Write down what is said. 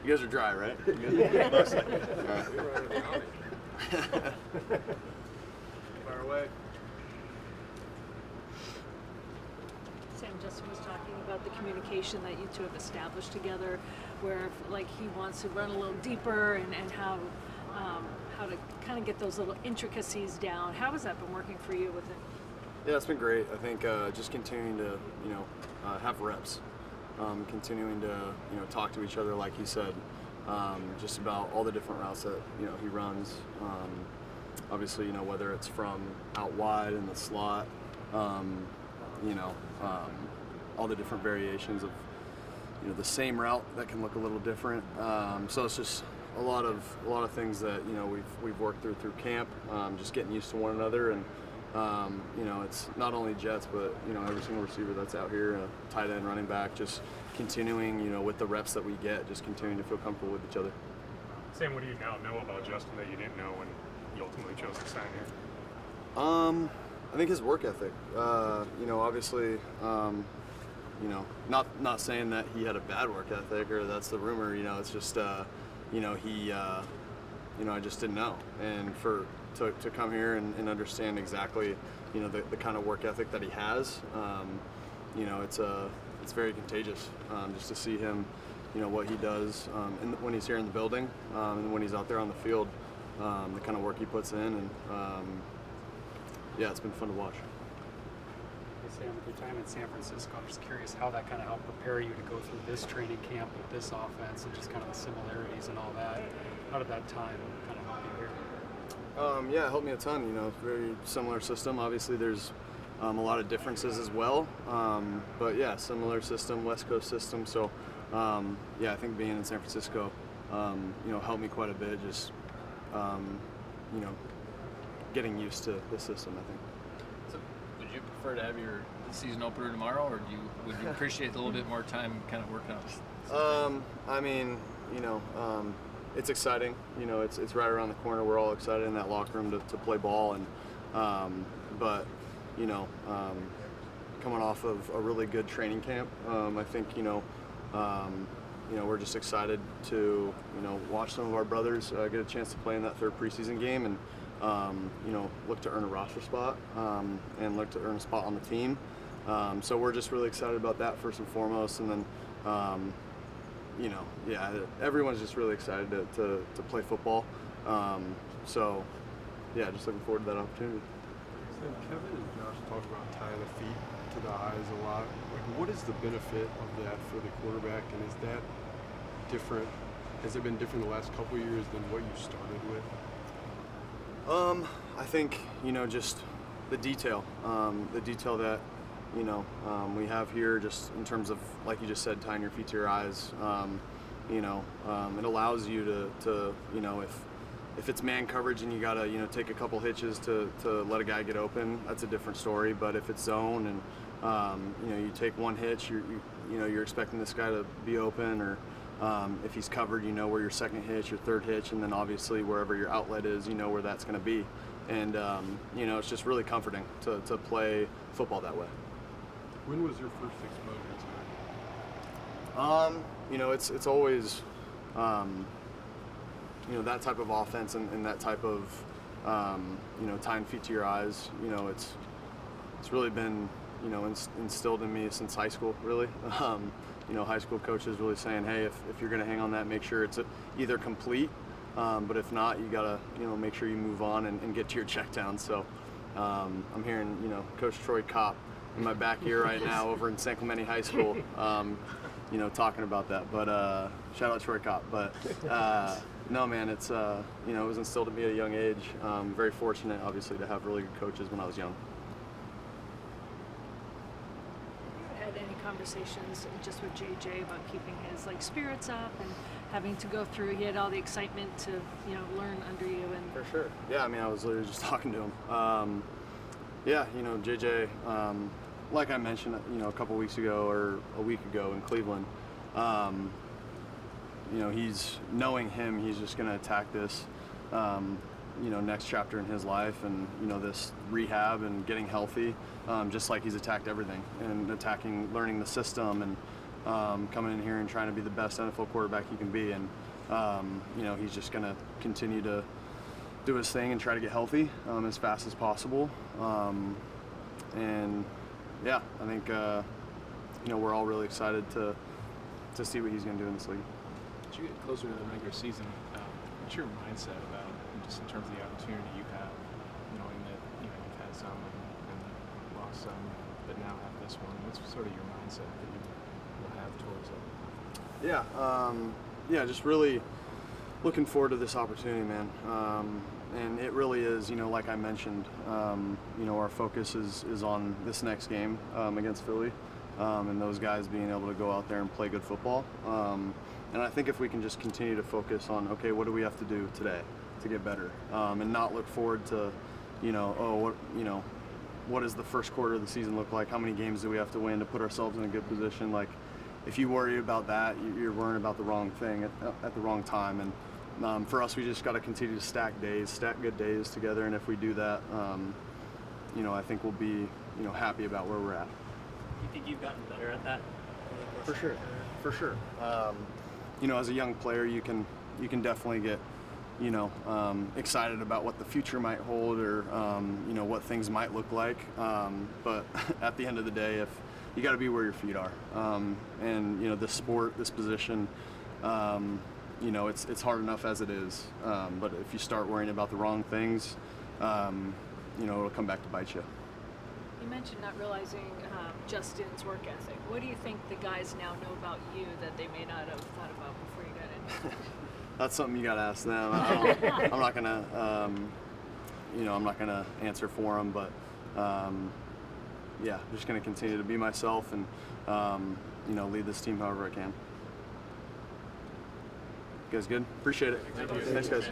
You guys are dry, right? Mostly. Fire away. Sam, Justin was talking about the communication that you two have established together, where like he wants to run a little deeper and how to kind of get those little intricacies down. How has that been working for you with him? Yeah, it's been great. I think just continuing to have reps, continuing to talk to each other like he said, just about all the different routes that he runs. Obviously, whether it's from out wide in the slot, all the different variations of the same route that can look a little different. So it's just a lot of things that we've worked through camp, just getting used to one another, and it's not only Jets but every single receiver that's out here, tight end, running back, just continuing with the reps that we get, just continuing to feel comfortable with each other. Sam, what do you now know about Justin that you didn't know when you ultimately chose to sign here? I think his work ethic. Obviously, not saying that he had a bad work ethic or that's the rumor. It's just he. I just didn't know, and to come here and understand exactly the kind of work ethic that he has. It's very contagious. Just to see him, what he does when he's here in the building, and when he's out there on the field, the kind of work he puts in, and it's been fun to watch. Hey Sam, with your time in San Francisco, I'm just curious how that kind of helped prepare you to go through this training camp with this offense and just kind of the similarities and all that. How did that time kind of help you here? It helped me a ton. Very similar system. Obviously, there's a lot of differences as well. But yeah, similar system, West Coast system. So I think being in San Francisco, helped me quite a bit. Just getting used to the system, I think. So, would you prefer to have your season opener tomorrow, or would you appreciate a little bit more time kind of working on this? It's exciting. It's right around the corner. We're all excited in that locker room to play ball, and coming off of a really good training camp, I think we're just excited to watch some of our brothers get a chance to play in that third preseason game, and look to earn a roster spot, and look to earn a spot on the team. So we're just really excited about that first and foremost, and then everyone's just really excited to play football. Just looking forward to that opportunity. Kevin and Josh talk about tying the feet to the eyes a lot. Like, what is the benefit of that for the quarterback, and is that different? Has it been different the last couple of years than what you started with? I think just the detail that we have here, just in terms of, like you just said, tying your feet to your eyes. It allows you to if it's man coverage and you gotta take a couple hitches to let a guy get open, that's a different story. But if it's zone and you take one hitch, you're expecting this guy to be open, or if he's covered, where your second hitch, your third hitch, and then obviously wherever your outlet is, where that's going to be. And it's just really comforting to play football that way. When was your first exposure to it? It's always that type of offense and that type of tying feet to your eyes. It's really been instilled in me since high school, really. High school coaches really saying, hey, if you're going to hang on that, make sure it's either complete, but if not, you got to make sure you move on and get to your check down. So I'm hearing Coach Troy Kopp in my back ear right now over in San Clemente High School, talking about that. But shout out Troy Kopp. But no, man, it's it was instilled in me at a young age. Very fortunate, obviously, to have really good coaches when I was young. Had any conversations just with JJ about keeping his like spirits up and having to go through? He had all the excitement to learn under you, and for sure. Yeah, I was literally just talking to him. JJ, like I mentioned, a couple weeks ago or a week ago in Cleveland, he's knowing him, he's just going to attack this, next chapter in his life, and this rehab and getting healthy, just like he's attacked everything, and attacking learning the system, and coming in here and trying to be the best NFL quarterback he can be. And, you know, he's just going to continue to do his thing and try to get healthy as fast as possible. And, yeah, I think, you know, we're all really excited to see what he's going to do in this league. As you get closer to the regular season, what's your mindset about just in terms of the opportunity you have, knowing that you know you've had some and lost some, but now have this one? What's sort of your mindset that you will have towards it? Yeah, just really looking forward to this opportunity, man. And it really is, you know, like I mentioned, you know, our focus is on this next game against Philly, and those guys being able to go out there and play good football. And I think if we can just continue to focus on, okay, what do we have to do today to get better, and not look forward to, you know, what does the first quarter of the season look like? How many games do we have to win to put ourselves in a good position? Like, if you worry about that, you're worrying about the wrong thing at the wrong time. And for us, we just got to continue to stack good days together. And if we do that, you know, I think we'll be, you know, happy about where we're at. You think you've gotten better at that? For sure. You know, as a young player, you can definitely get, you know, excited about what the future might hold, or you know, what things might look like. But at the end of the day, if you got to be where your feet are, and you know, this sport, this position, you know, it's hard enough as it is. But if you start worrying about the wrong things, you know, it'll come back to bite you. You mentioned not realizing Justin's work ethic. What do you think the guys now know about you that they may not have thought about before you got in? That's something you got to ask them. I'm not gonna, you know, I'm not gonna answer for them. But yeah, I'm just gonna continue to be myself and you know, lead this team however I can. You guys good? Appreciate it. Thank you. Thanks, guys.